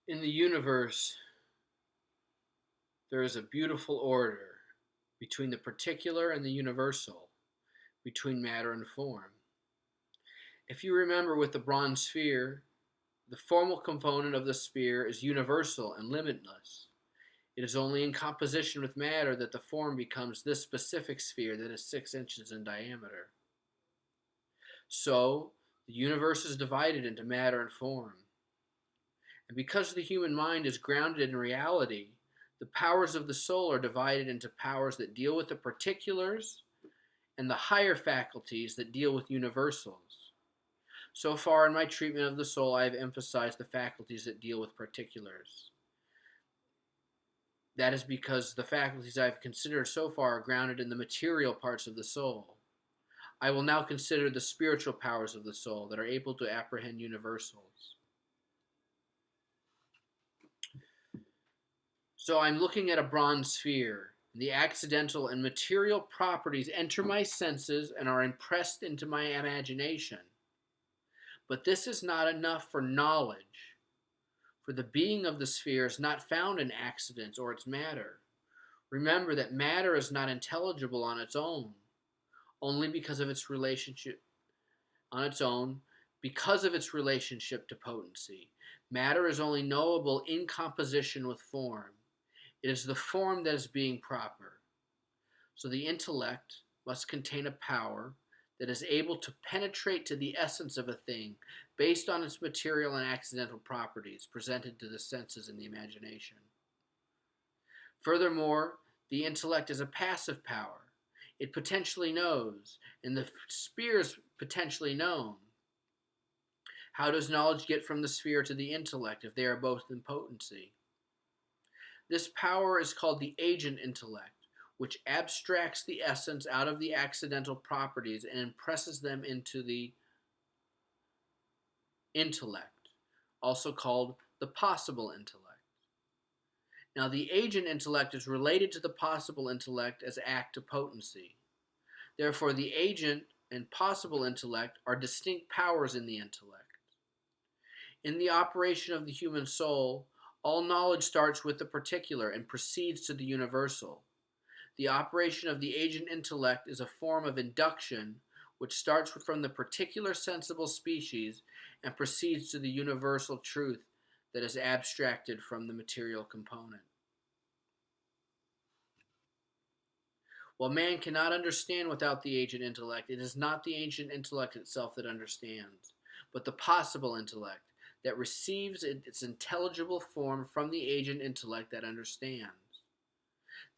In the universe, there is a beautiful order between the particular and the universal, between matter and form. If you remember with the bronze sphere, the formal component of the sphere is universal and limitless. It is only in composition with matter that the form becomes this specific sphere that is 6 inches in diameter. So, the universe is divided into matter and form. And because the human mind is grounded in reality, the powers of the soul are divided into powers that deal with the particulars and the higher faculties that deal with universals. So far in my treatment of the soul, I have emphasized the faculties that deal with particulars. That is because the faculties I have considered so far are grounded in the material parts of the soul. I will now consider the spiritual powers of the soul that are able to apprehend universals. So I'm looking at a bronze sphere. The accidental and material properties enter my senses and are impressed into my imagination. But this is not enough for knowledge, for the being of the sphere is not found in accidents or its matter. Remember that matter is not intelligible on its own, only because of its relationship on its own, because of its relationship to potency. Matter is only knowable in composition with form. It is the form that is being proper. So the intellect must contain a power that is able to penetrate to the essence of a thing based on its material and accidental properties presented to the senses and the imagination. Furthermore, the intellect is a passive power. It potentially knows, and the sphere is potentially known. How does knowledge get from the sphere to the intellect if they are both in potency? This power is called the agent intellect, which abstracts the essence out of the accidental properties and impresses them into the intellect, also called the possible intellect. Now, the agent intellect is related to the possible intellect as act to potency. Therefore, the agent and possible intellect are distinct powers in the intellect. In the operation of the human soul, all knowledge starts with the particular and proceeds to the universal. The operation of the agent intellect is a form of induction which starts from the particular sensible species and proceeds to the universal truth that is abstracted from the material component. While man cannot understand without the agent intellect, it is not the agent intellect itself that understands, but the possible intellect that receives its intelligible form from the agent intellect that understands.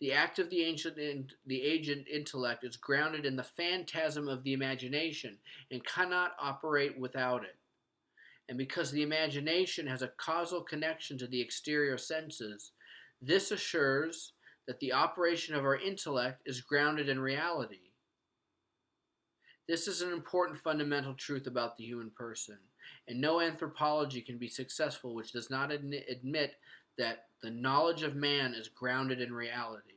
The act of the agent intellect is grounded in the phantasm of the imagination and cannot operate without it. And because the imagination has a causal connection to the exterior senses, this assures that the operation of our intellect is grounded in reality. This is an important fundamental truth about the human person, and no anthropology can be successful which does not admit that the knowledge of man is grounded in reality.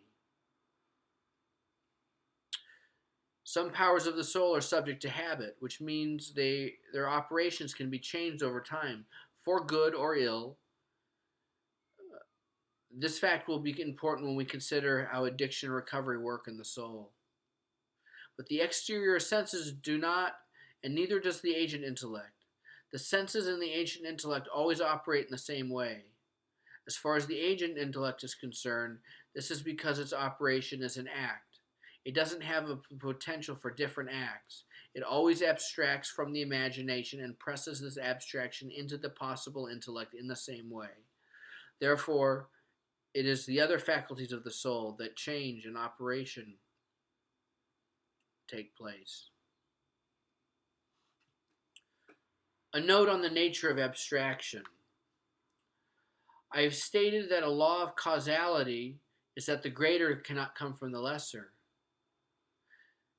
Some powers of the soul are subject to habit, which means their operations can be changed over time, for good or ill. This fact will be important when we consider how addiction and recovery work in the soul. But the exterior senses do not, and neither does the agent intellect. The senses and the agent intellect always operate in the same way. As far as the agent intellect is concerned, this is because its operation is an act. It doesn't have a potential for different acts. It always abstracts from the imagination and presses this abstraction into the possible intellect in the same way. Therefore, it is the other faculties of the soul that change and operation take place. A note on the nature of abstraction. I have stated that a law of causality is that the greater cannot come from the lesser.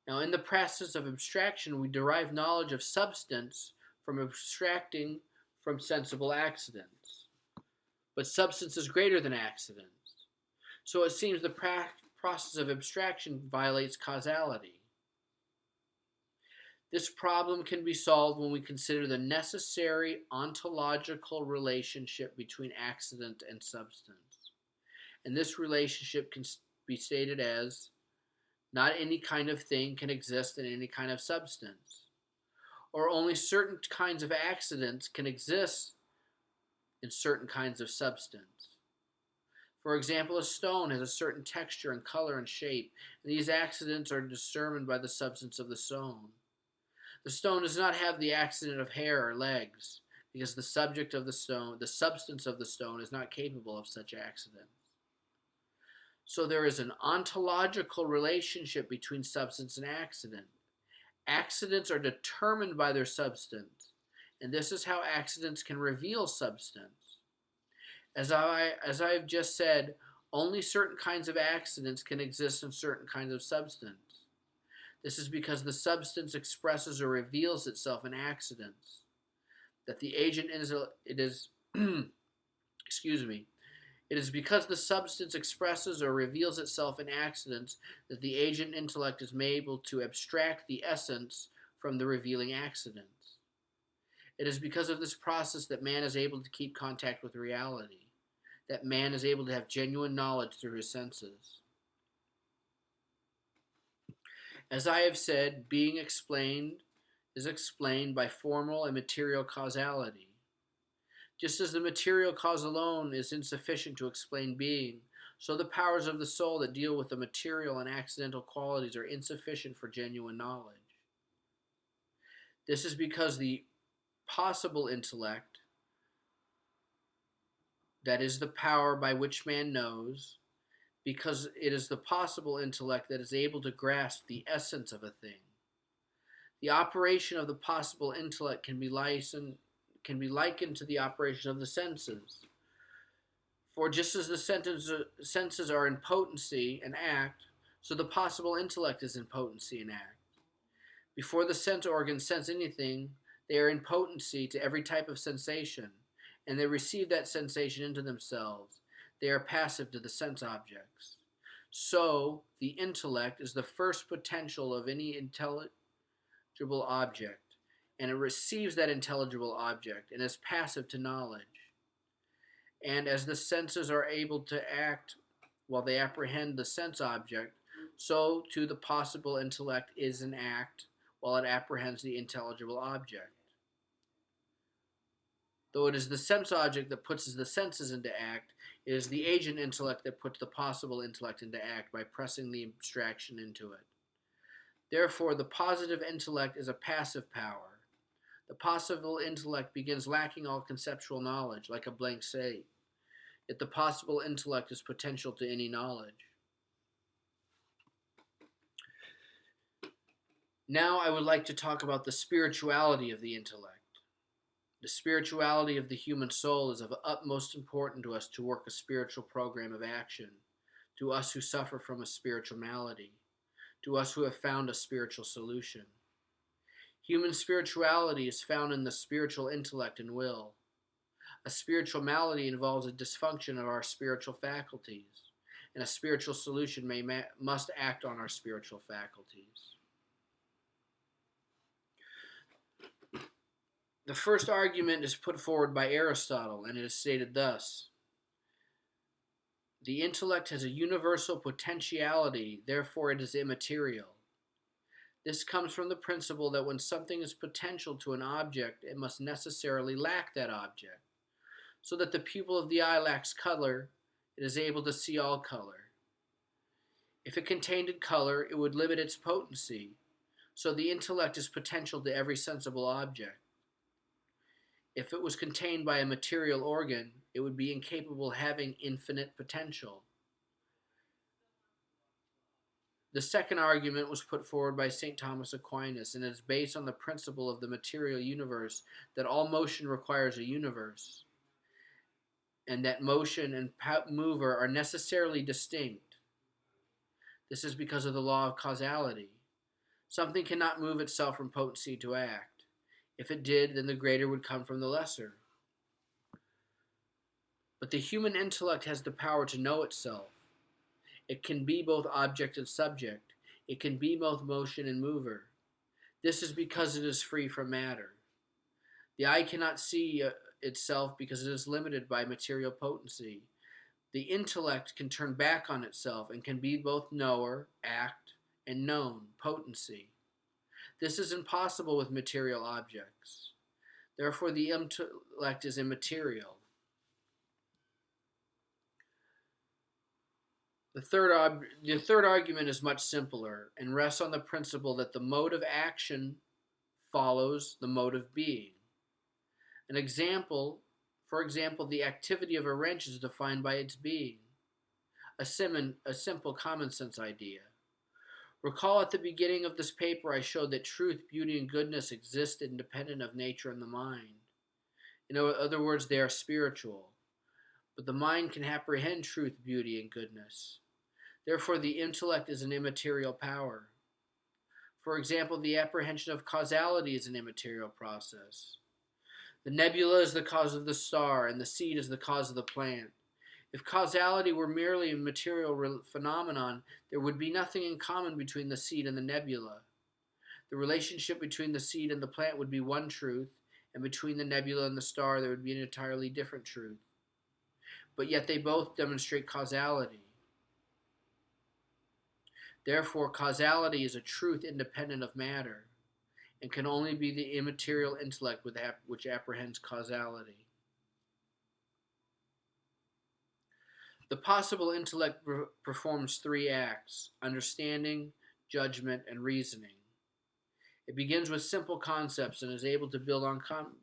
Now, in the process of abstraction, we derive knowledge of substance from abstracting from sensible accidents. But substance is greater than accidents. So it seems the process of abstraction violates causality. This problem can be solved when we consider the necessary ontological relationship between accident and substance. And this relationship can be stated as not any kind of thing can exist in any kind of substance, or only certain kinds of accidents can exist in certain kinds of substance. For example, a stone has a certain texture and color and shape, and these accidents are determined by the substance of the stone. The stone does not have the accident of hair or legs, because the subject of the stone, the substance of the stone, is not capable of such accidents. So there is an ontological relationship between substance and accident. Accidents are determined by their substance, and this is how accidents can reveal substance. As I've just said, only certain kinds of accidents can exist in certain kinds of substance. This is because the substance expresses or reveals itself in accidents. That the agent is it is excuse me. It is because the substance expresses or reveals itself in accidents that the agent intellect is able to abstract the essence from the revealing accidents. It is because of this process that man is able to keep contact with reality, that man is able to have genuine knowledge through his senses. As I have said, being explained is explained by formal and material causality. Just as the material cause alone is insufficient to explain being, so the powers of the soul that deal with the material and accidental qualities are insufficient for genuine knowledge. This is because the possible intellect, that is the power by which man knows, because it is the possible intellect that is able to grasp the essence of a thing. The operation of the possible intellect can be likened to the operation of the senses. For just as the senses are in potency and act, so the possible intellect is in potency and act. Before the sense organs sense anything, they are in potency to every type of sensation, and they receive that sensation into themselves. They are passive to the sense objects. So, the intellect is the first potential of any intelligible object, and it receives that intelligible object and is passive to knowledge. And as the senses are able to act while they apprehend the sense object, so too the possible intellect is in act while it apprehends the intelligible object. Though it is the sense object that puts the senses into act, it is the agent intellect that puts the possible intellect into act by pressing the abstraction into it. Therefore, the positive intellect is a passive power. The possible intellect begins lacking all conceptual knowledge, like a blank slate. Yet the possible intellect is potential to any knowledge. Now I would like to talk about the spirituality of the intellect. The spirituality of the human soul is of utmost importance to us to work a spiritual program of action, to us who suffer from a spiritual malady, to us who have found a spiritual solution. Human spirituality is found in the spiritual intellect and will. A spiritual malady involves a dysfunction of our spiritual faculties, and a spiritual solution must act on our spiritual faculties. The first argument is put forward by Aristotle, and it is stated thus: the intellect has a universal potentiality, therefore it is immaterial. This comes from the principle that when something is potential to an object, it must necessarily lack that object. So that the pupil of the eye lacks color, it is able to see all color. If it contained color, it would limit its potency. So the intellect is potential to every sensible object. If it was contained by a material organ, it would be incapable of having infinite potential. The second argument was put forward by St. Thomas Aquinas, and is based on the principle of the material universe, that all motion requires a universe, and that motion and mover are necessarily distinct. This is because of the law of causality. Something cannot move itself from potency to act. If it did, then the greater would come from the lesser. But the human intellect has the power to know itself. It can be both object and subject. It can be both motion and mover. This is because it is free from matter. The eye cannot see itself because it is limited by material potency. The intellect can turn back on itself and can be both knower, act, and known, potency. This is impossible with material objects. Therefore, the intellect is immaterial. The third argument is much simpler and rests on the principle that the mode of action follows the mode of being. An example, for example, the activity of a wrench is defined by its being, a simple common sense idea. Recall at the beginning of this paper I showed that truth, beauty, and goodness exist independent of nature and the mind. In other words, they are spiritual. But the mind can apprehend truth, beauty, and goodness. Therefore, the intellect is an immaterial power. For example, the apprehension of causality is an immaterial process. The nebula is the cause of the star, and the seed is the cause of the plant. If causality were merely a material phenomenon, there would be nothing in common between the seed and the nebula. The relationship between the seed and the plant would be one truth, and between the nebula and the star there would be an entirely different truth. But yet they both demonstrate causality. Therefore, causality is a truth independent of matter, and can only be the immaterial intellect which apprehends causality. The possible intellect performs three acts: understanding, judgment, and reasoning. It begins with simple concepts and is able to build on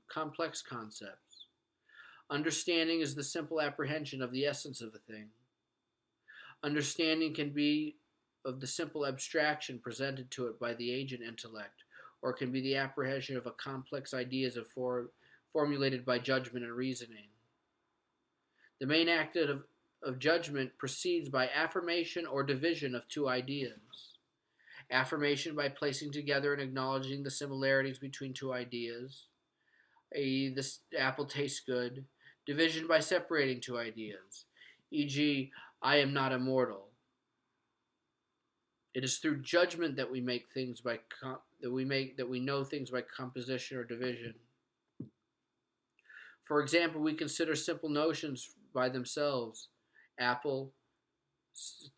complex concepts. Understanding is the simple apprehension of the essence of a thing. Understanding can be of the simple abstraction presented to it by the agent intellect, or it can be the apprehension of a complex ideas formulated by judgment and reasoning. The main act of judgment proceeds by affirmation or division of two ideas. Affirmation by placing together and acknowledging the similarities between two ideas, i.e., this apple tastes good. Division by separating two ideas, e.g., I am not immortal. It is through judgment that we make things that we know things by composition or division. For example, we consider simple notions by themselves: apple,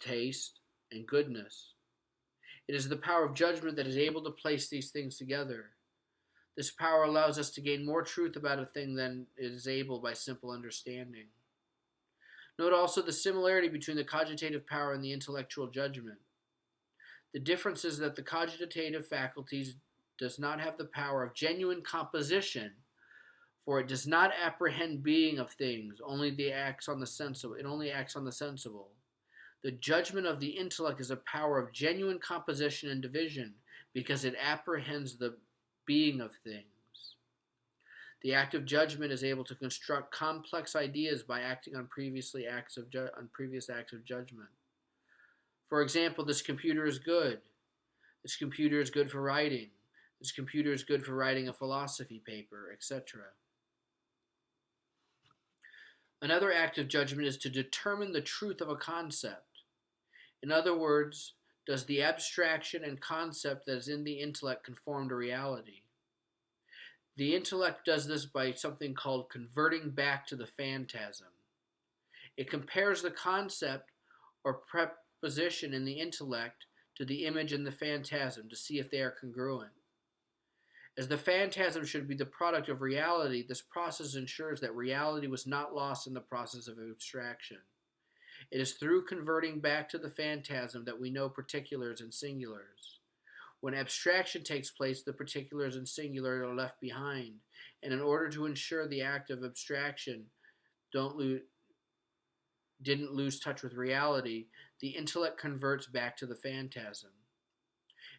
taste, and goodness. It is the power of judgment that is able to place these things together. This power allows us to gain more truth about a thing than it is able by simple understanding. Note also the similarity between the cogitative power and the intellectual judgment. The difference is that the cogitative faculties does not have the power of genuine composition, for it does not apprehend being of things, it only acts on the sensible. The judgment of the intellect is a power of genuine composition and division, because it apprehends the being of things. The act of judgment is able to construct complex ideas by acting on previous acts of judgment. For example, this computer is good. This computer is good for writing. This computer is good for writing a philosophy paper, etc. Another act of judgment is to determine the truth of a concept. In other words, does the abstraction and concept that is in the intellect conform to reality? The intellect does this by something called converting back to the phantasm. It compares the concept or preposition in the intellect to the image in the phantasm to see if they are congruent. As the phantasm should be the product of reality, this process ensures that reality was not lost in the process of abstraction. It is through converting back to the phantasm that we know particulars and singulars. When abstraction takes place, the particulars and singulars are left behind, and in order to ensure the act of abstraction didn't lose touch with reality, the intellect converts back to the phantasm.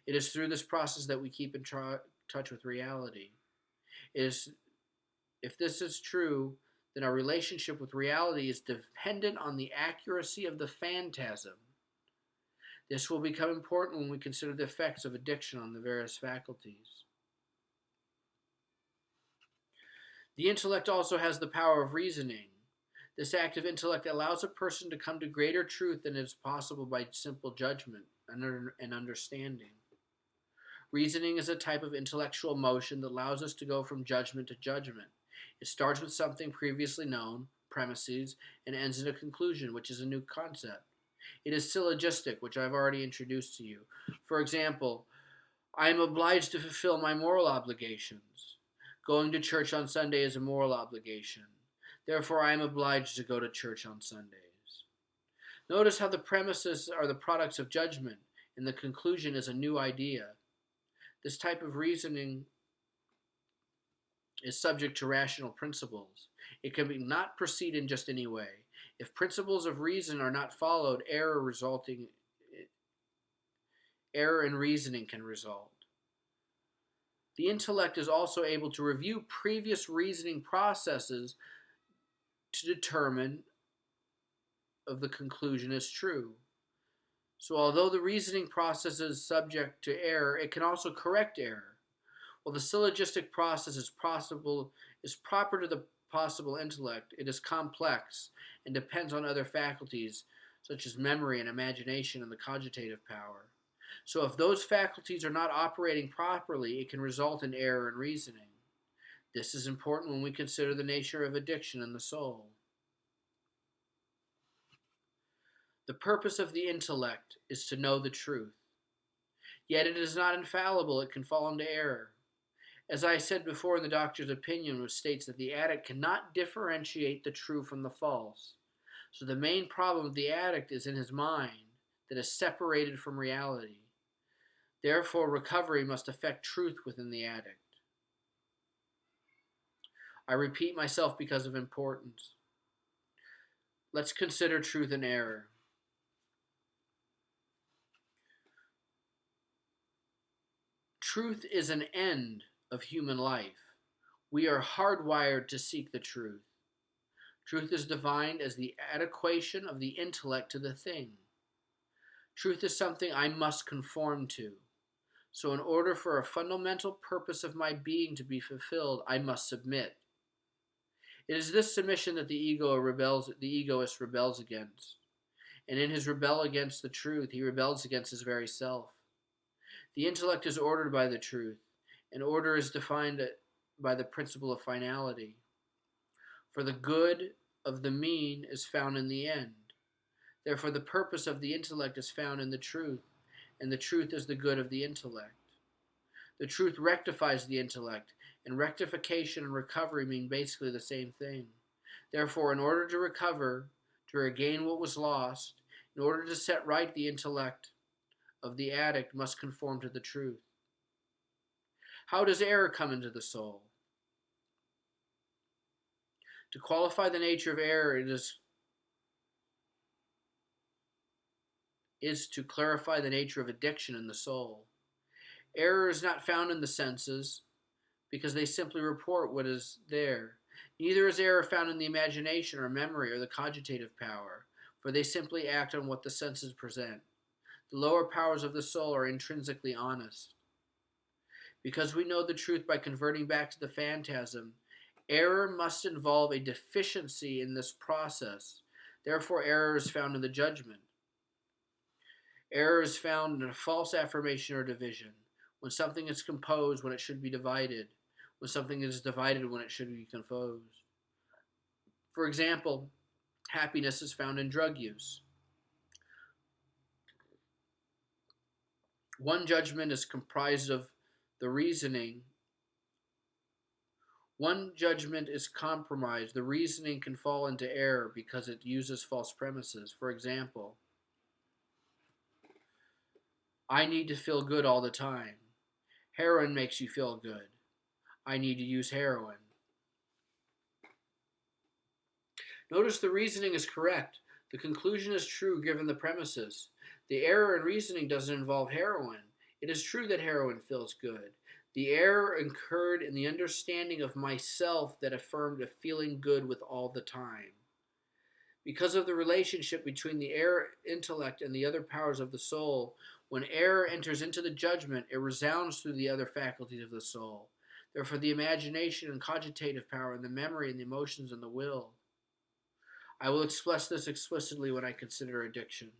It is through this process that we keep in touch with reality. If this is true, then our relationship with reality is dependent on the accuracy of the phantasm. This will become important when we consider the effects of addiction on the various faculties. The intellect also has the power of reasoning. This act of intellect allows a person to come to greater truth than is possible by simple judgment and understanding. Reasoning is a type of intellectual motion that allows us to go from judgment to judgment. It starts with something previously known, premises, and ends in a conclusion, which is a new concept. It is syllogistic, which I've already introduced to you. For example, I am obliged to fulfill my moral obligations. Going to church on Sunday is a moral obligation. Therefore, I am obliged to go to church on Sundays. Notice how the premises are the products of judgment, and the conclusion is a new idea. This type of reasoning is subject to rational principles. It can not proceed in just any way. If principles of reason are not followed, error in reasoning can result. The intellect is also able to review previous reasoning processes to determine if the conclusion is true. So although the reasoning process is subject to error, it can also correct error. While the syllogistic process is proper to the possible intellect, it is complex and depends on other faculties such as memory and imagination and the cogitative power. So if those faculties are not operating properly, it can result in error in reasoning. This is important when we consider the nature of addiction in the soul. The purpose of the intellect is to know the truth. Yet it is not infallible, it can fall into error. As I said before in the doctor's opinion, which states that the addict cannot differentiate the true from the false. So the main problem of the addict is in his mind that is separated from reality. Therefore, recovery must affect truth within the addict. I repeat myself because of importance. Let's consider truth and error. Truth is an end of human life. We are hardwired to seek the truth. Truth is defined as the adequation of the intellect to the thing. Truth is something I must conform to. So in order for a fundamental purpose of my being to be fulfilled, I must submit. It is this submission that the egoist rebels against. And in his rebel against the truth, he rebels against his very self. The intellect is ordered by the truth, and order is defined by the principle of finality. For the good of the mean is found in the end. Therefore, the purpose of the intellect is found in the truth, and the truth is the good of the intellect. The truth rectifies the intellect, and rectification and recovery mean basically the same thing. Therefore, in order to recover, to regain what was lost, in order to set right the intellect of the addict must conform to the truth. How does error come into the soul? To qualify the nature of error, it is to clarify the nature of addiction in the soul. Error is not found in the senses because they simply report what is there. Neither is error found in the imagination or memory or the cogitative power, for they simply act on what the senses present. The lower powers of the soul are intrinsically honest. Because we know the truth by converting back to the phantasm, error must involve a deficiency in this process. Therefore, error is found in the judgment. Error is found in a false affirmation or division, when something is composed when it should be divided, when something is divided when it should be composed. For example, happiness is found in drug use. One judgment is comprised of the reasoning. One judgment is compromised. The reasoning can fall into error because it uses false premises. For example, I need to feel good all the time. Heroin makes you feel good. I need to use heroin. Notice the reasoning is correct. The conclusion is true given the premises. The error in reasoning doesn't involve heroin. It is true that heroin feels good. The error occurred in the understanding of myself that affirmed a feeling good with all the time. Because of the relationship between the error intellect and the other powers of the soul, when error enters into the judgment, it resounds through the other faculties of the soul. Therefore, the imagination and cogitative power and the memory and the emotions and the will. I will express this explicitly when I consider addiction.